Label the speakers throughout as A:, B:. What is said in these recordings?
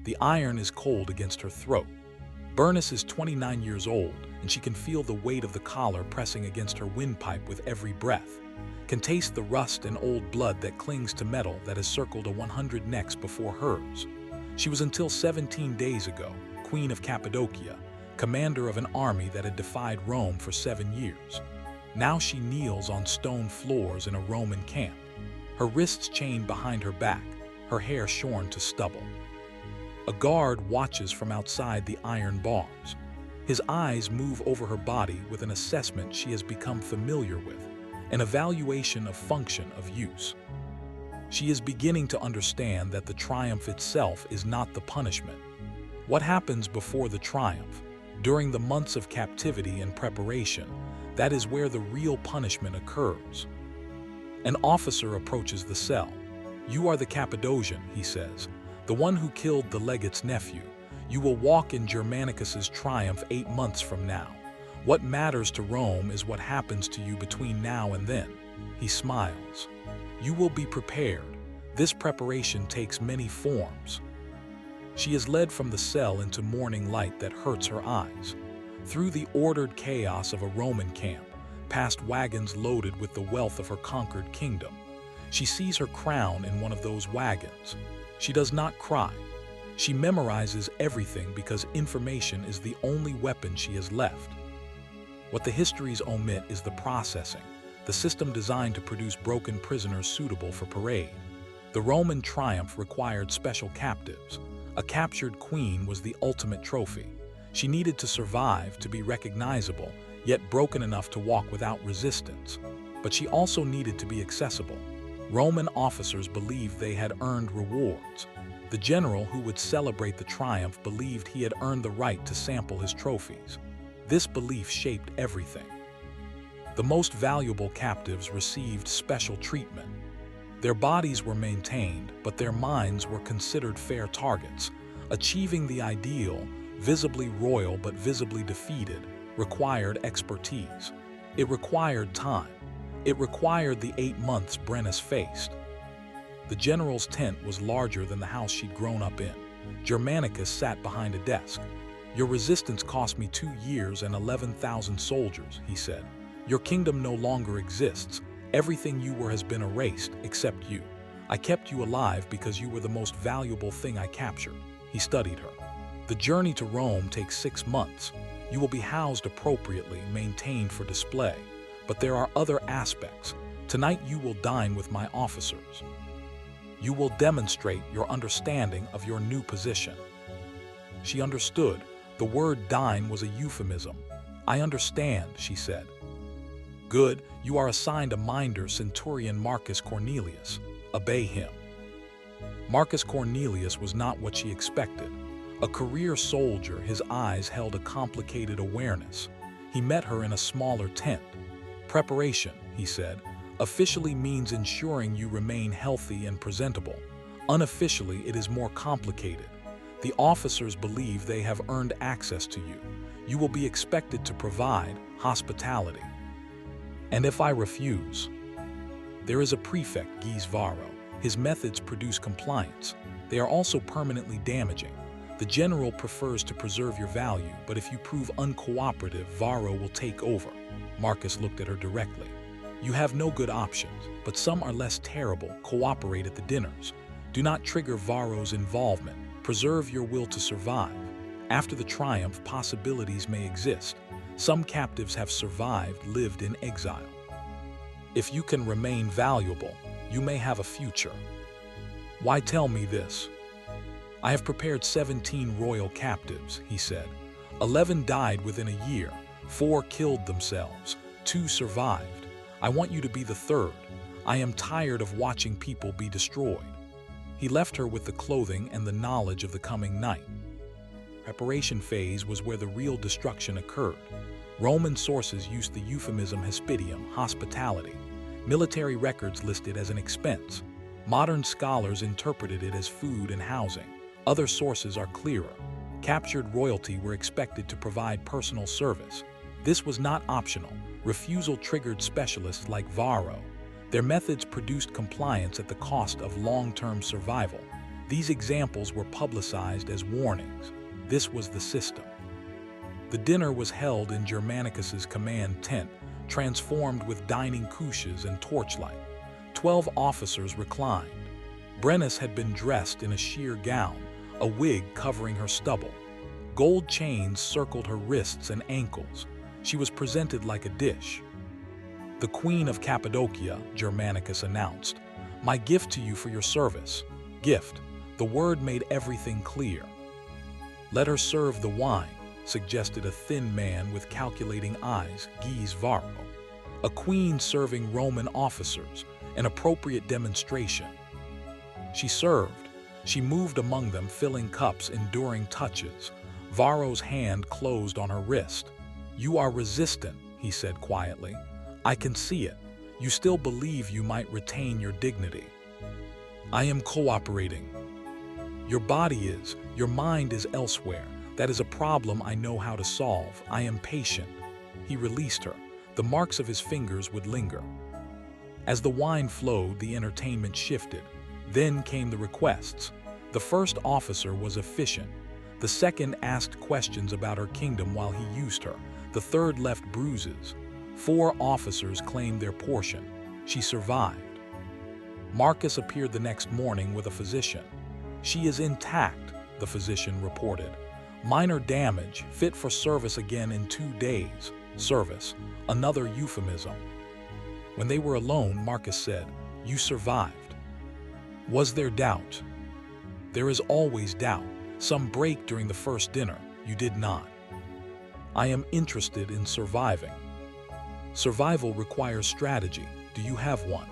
A: The iron is cold against her throat. Bernice is 29 years old, and she can feel the weight of the collar pressing against her windpipe with every breath, can taste the rust and old blood that clings to metal that has circled 100 necks before hers. She was until 17 days ago, Queen of Cappadocia, commander of an army that had defied Rome for 7 years. Now she kneels on stone floors in a Roman camp, her wrists chained behind her back, her hair shorn to stubble. A guard watches from outside the iron bars. His eyes move over her body with an assessment she has become familiar with, an evaluation of function of use. She is beginning to understand that the triumph itself is not the punishment. What happens before the triumph, during the months of captivity and preparation, that is where the real punishment occurs. An officer approaches the cell. "You are the Cappadocian," he says, "the one who killed the legate's nephew. You will walk in Germanicus's triumph 8 months from now. What matters to Rome is what happens to you between now and then." He smiles. "You will be prepared. This preparation takes many forms." She is led from the cell into morning light that hurts her eyes, through the ordered chaos of a Roman camp, past wagons loaded with the wealth of her conquered kingdom. She sees her crown in one of those wagons. She does not cry. She memorizes everything because information is the only weapon she has left. What the histories omit is the processing, the system designed to produce broken prisoners suitable for parade. The Roman triumph required special captives. A captured queen was the ultimate trophy. She needed to survive, to be recognizable, yet broken enough to walk without resistance. But she also needed to be accessible. Roman officers believed they had earned rewards. The general who would celebrate the triumph believed he had earned the right to sample his trophies. This belief shaped everything. The most valuable captives received special treatment. Their bodies were maintained, but their minds were considered fair targets. Achieving the ideal, visibly royal but visibly defeated, required expertise. It required time. It required the 8 months Brenice faced. The general's tent was larger than the house she'd grown up in. Germanicus sat behind a desk. "Your resistance cost me 2 years and 11,000 soldiers," he said. "Your kingdom no longer exists. Everything you were has been erased, except you. I kept you alive because you were the most valuable thing I captured." He studied her. "The journey to Rome takes 6 months. You will be housed appropriately, maintained for display. But there are other aspects. Tonight you will dine with my officers. You will demonstrate your understanding of your new position." She understood. The word dine was a euphemism. "I understand," she said. "Good, you are assigned a minder, centurion Marcus Cornelius. Obey him." Marcus Cornelius was not what she expected. A career soldier, his eyes held a complicated awareness. He met her in a smaller tent. "Preparation," he said, "officially means ensuring you remain healthy and presentable. Unofficially, it is more complicated. The officers believe they have earned access to you. You will be expected to provide hospitality. And if I refuse?" There is a prefect, Gaes Varro. His methods produce compliance. They are also permanently damaging. The general prefers to preserve your value, but if you prove uncooperative, Varro will take over. Marcus looked at her directly. "You have no good options, but some are less terrible. Cooperate at the dinners. Do not trigger Varro's involvement. Preserve your will to survive. After the triumph, possibilities may exist. Some captives have survived, lived in exile. If you can remain valuable, you may have a future." "Why tell me this?" "I have prepared 17 royal captives," he said. 11 died within a year. 4 killed themselves. 2 survived. I want you to be the 3rd. I am tired of watching people be destroyed." He left her with the clothing and the knowledge of the coming night. Preparation phase was where the real destruction occurred. Roman sources used the euphemism hospitium, hospitality. Military records listed as an expense. Modern scholars interpreted it as food and housing. Other sources are clearer. Captured royalty were expected to provide personal service. This was not optional. Refusal triggered specialists like Varro. Their methods produced compliance at the cost of long-term survival. These examples were publicized as warnings. This was the system. The dinner was held in Germanicus's command tent, transformed with dining couches and torchlight. 12 officers reclined. Brenice had been dressed in a sheer gown, a wig covering her stubble. Gold chains circled her wrists and ankles. She was presented like a dish. "The Queen of Cappadocia," Germanicus announced. "My gift to you for your service." Gift. The word made everything clear. "Let her serve the wine," suggested a thin man with calculating eyes, Gaes Varro. A queen serving Roman officers, an appropriate demonstration. She served. She moved among them, filling cups, enduring touches. Varro's hand closed on her wrist. "You are resistant," he said quietly. "I can see it. You still believe you might retain your dignity." "I am cooperating." "Your body is, your mind is elsewhere. That is a problem I know how to solve. I am patient." He released her. The marks of his fingers would linger. As the wine flowed, the entertainment shifted. Then came the requests. The first officer was efficient. The second asked questions about her kingdom while he used her. The third left bruises. 4 officers claimed their portion. She survived. Marcus appeared the next morning with a physician. "She is intact," the physician reported. "Minor damage, fit for service again in 2 days." Service, another euphemism. When they were alone, Marcus said, "You survived." Was there doubt? There is always doubt. Some break during the first dinner. You did not. "I am interested in surviving." Survival requires strategy. Do you have one?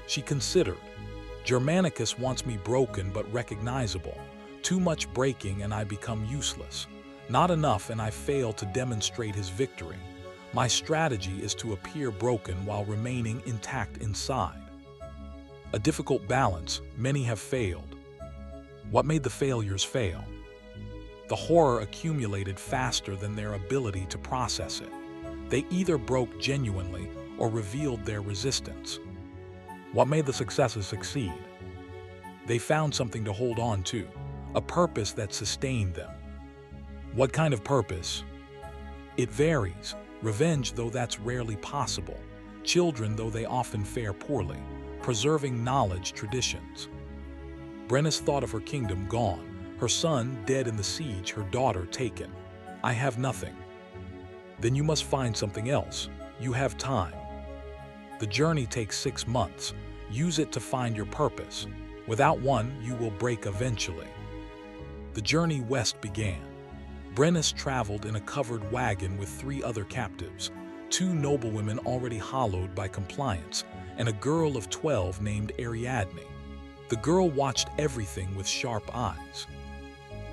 A: She considered. "Germanicus wants me broken but recognizable. Too much breaking and I become useless. Not enough and I fail to demonstrate his victory. My strategy is to appear broken while remaining intact inside." A difficult balance. Many have failed. What made the failures fail? The horror accumulated faster than their ability to process it. They either broke genuinely or revealed their resistance. What made the successes succeed? They found something to hold on to, a purpose that sustained them. What kind of purpose? It varies. Revenge, though that's rarely possible. Children, though they often fare poorly. Preserving knowledge, traditions. Brenice thought of her kingdom gone, her son dead in the siege, her daughter taken. "I have nothing." "Then you must find something else. You have time. The journey takes 6 months. Use it to find your purpose. Without one, you will break eventually." The journey west began. Brenice traveled in a covered wagon with 3 other captives, 2 noblewomen already hollowed by compliance, and a girl of 12 named Ariadne. The girl watched everything with sharp eyes.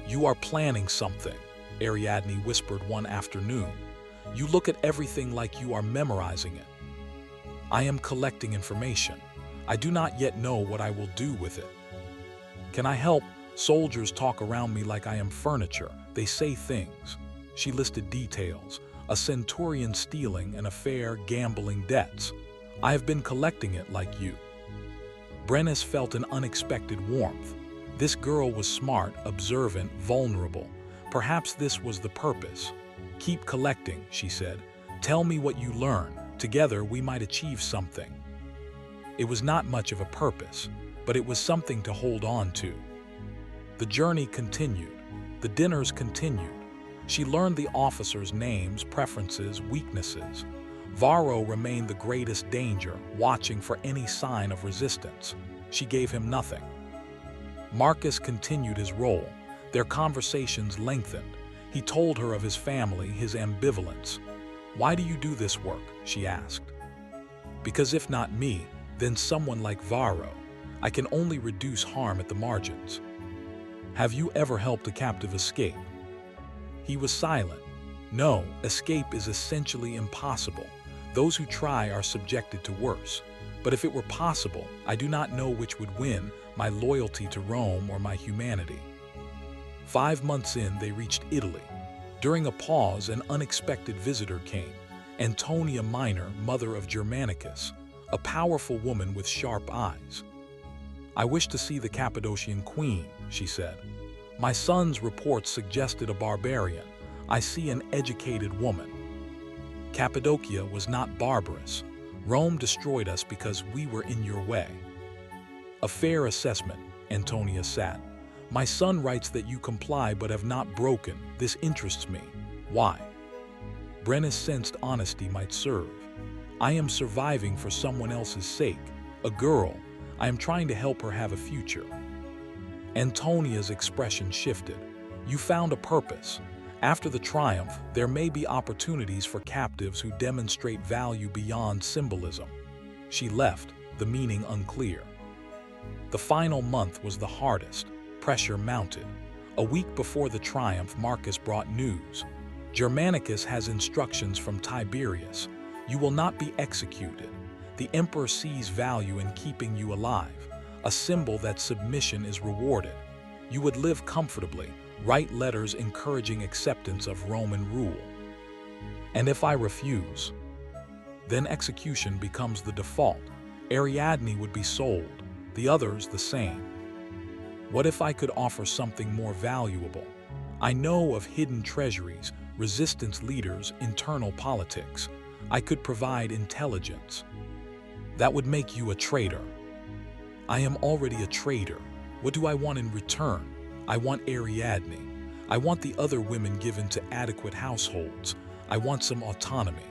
A: "You are planning something," Ariadne whispered one afternoon. "You look at everything like you are memorizing it." "I am collecting information. I do not yet know what I will do with it." "Can I help? Soldiers talk around me like I am furniture. They say things." She listed details: a centurion stealing, an affair, gambling, debts. "I have been collecting it like you." Brenice felt an unexpected warmth. This girl was smart, observant, vulnerable. Perhaps this was the purpose. "Keep collecting," she said. "Tell me what you learn. Together we might achieve something." It was not much of a purpose, but it was something to hold on to. The journey continued. The dinners continued. She learned the officers' names, preferences, weaknesses. Varro remained the greatest danger, watching for any sign of resistance. She gave him nothing. Marcus continued his role. Their conversations lengthened. He told her of his family, his ambivalence. "Why do you do this work?" she asked. "Because if not me, then someone like Varro. I can only reduce harm at the margins." "Have you ever helped a captive escape?" He was silent. "No, escape is essentially impossible. Those who try are subjected to worse. But if it were possible, I do not know which would win, my loyalty to Rome or my humanity." 5 months in, they reached Italy. During a pause, an unexpected visitor came. Antonia Minor, mother of Germanicus, a powerful woman with sharp eyes. "I wish to see the Cappadocian queen," she said. "My son's reports suggested a barbarian. I see an educated woman." Cappadocia was not barbarous. Rome destroyed us because we were in your way. "A fair assessment," Antonia said. "My son writes that you comply but have not broken. This interests me. Why?" Brenice sensed honesty might serve. "I am surviving for someone else's sake. A girl. I am trying to help her have a future." Antonia's expression shifted. "You found a purpose. After the triumph, there may be opportunities for captives who demonstrate value beyond symbolism." She left, the meaning unclear. The final month was the hardest. Pressure mounted. A week before the triumph, Marcus brought news. "Germanicus has instructions from Tiberius. You will not be executed. The emperor sees value in keeping you alive, a symbol that submission is rewarded. You would live comfortably, write letters encouraging acceptance of Roman rule. And if I refuse?" Then execution becomes the default. Ariadne would be sold, the others the same. "What if I could offer something more valuable? I know of hidden treasuries, resistance leaders, internal politics. I could provide intelligence." "That would make you a traitor." "I am already a traitor. What do I want in return? I want Ariadne. I want the other women given to adequate households. I want some autonomy."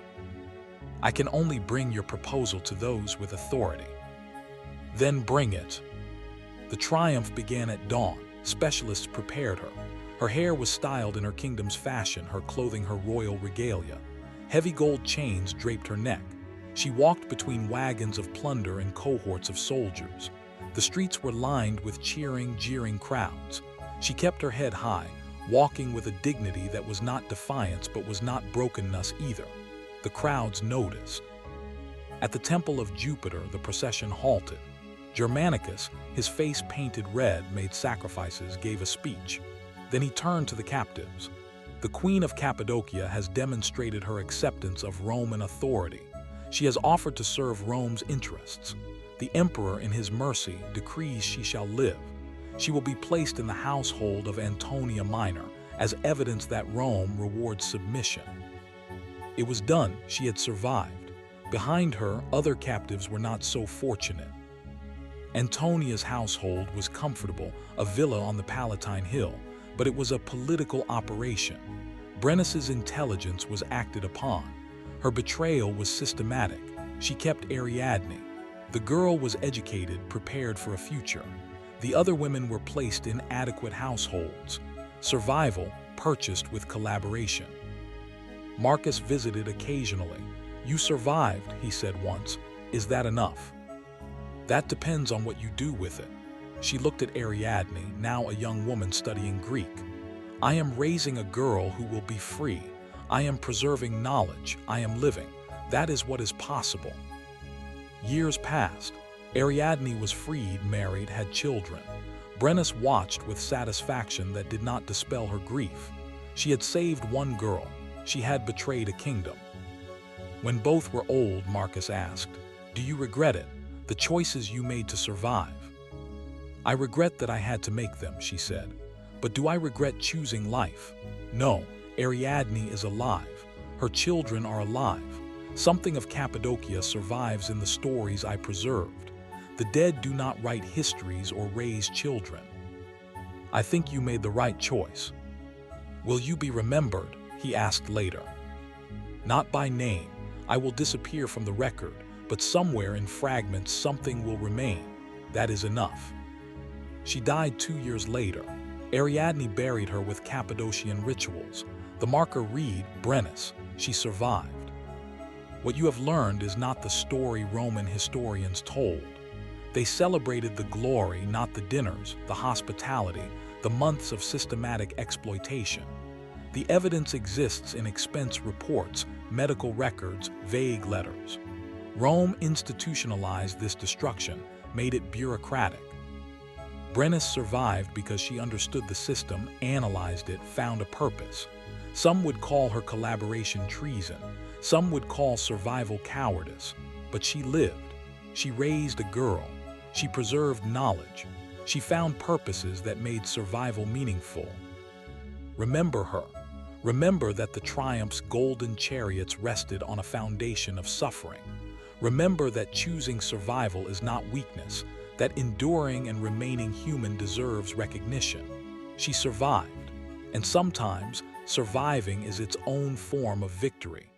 A: "I can only bring your proposal to those with authority." "Then bring it." The triumph began at dawn. Specialists prepared her. Her hair was styled in her kingdom's fashion, her clothing her royal regalia. Heavy gold chains draped her neck. She walked between wagons of plunder and cohorts of soldiers. The streets were lined with cheering, jeering crowds. She kept her head high, walking with a dignity that was not defiance but was not brokenness either. The crowds noticed. At the temple of Jupiter, the procession halted. Germanicus, his face painted red, made sacrifices, gave a speech. Then he turned to the captives. "The Queen of Cappadocia has demonstrated her acceptance of Roman authority. She has offered to serve Rome's interests. The emperor, in his mercy, decrees she shall live. She will be placed in the household of Antonia Minor as evidence that Rome rewards submission." It was done. She had survived. Behind her, other captives were not so fortunate. Antonia's household was comfortable, a villa on the Palatine Hill, but it was a political operation. Brenice's intelligence was acted upon. Her betrayal was systematic. She kept Ariadne. The girl was educated, prepared for a future. The other women were placed in adequate households. Survival purchased with collaboration. Marcus visited occasionally. "You survived," he said once. "Is that enough?" "That depends on what you do with it." She looked at Ariadne, now a young woman studying Greek. "I am raising a girl who will be free. I am preserving knowledge. I am living. That is what is possible." Years passed. Ariadne was freed, married, had children. Brenice watched with satisfaction that did not dispel her grief. She had saved one girl. She had betrayed a kingdom. When both were old, Marcus asked, "Do you regret it? The choices you made to survive?" "I regret that I had to make them," she said. "But do I regret choosing life? No, Ariadne is alive. Her children are alive. Something of Cappadocia survives in the stories I preserved. The dead do not write histories or raise children. I think you made the right choice." "Will you be remembered?" he asked later. "Not by name. I will disappear from the record, but somewhere in fragments something will remain. That is enough." She died 2 years later. Ariadne buried her with Cappadocian rituals. The marker read, "Brenice, she survived." What you have learned is not the story Roman historians told. They celebrated the glory, not the dinners, the hospitality, the months of systematic exploitation. The evidence exists in expense reports, medical records, vague letters. Rome institutionalized this destruction, made it bureaucratic. Brenice survived because she understood the system, analyzed it, found a purpose. Some would call her collaboration treason. Some would call survival cowardice. But she lived. She raised a girl. She preserved knowledge. She found purposes that made survival meaningful. Remember her. Remember that the triumph's golden chariots rested on a foundation of suffering. Remember that choosing survival is not weakness, that enduring and remaining human deserves recognition. She survived, and sometimes surviving is its own form of victory.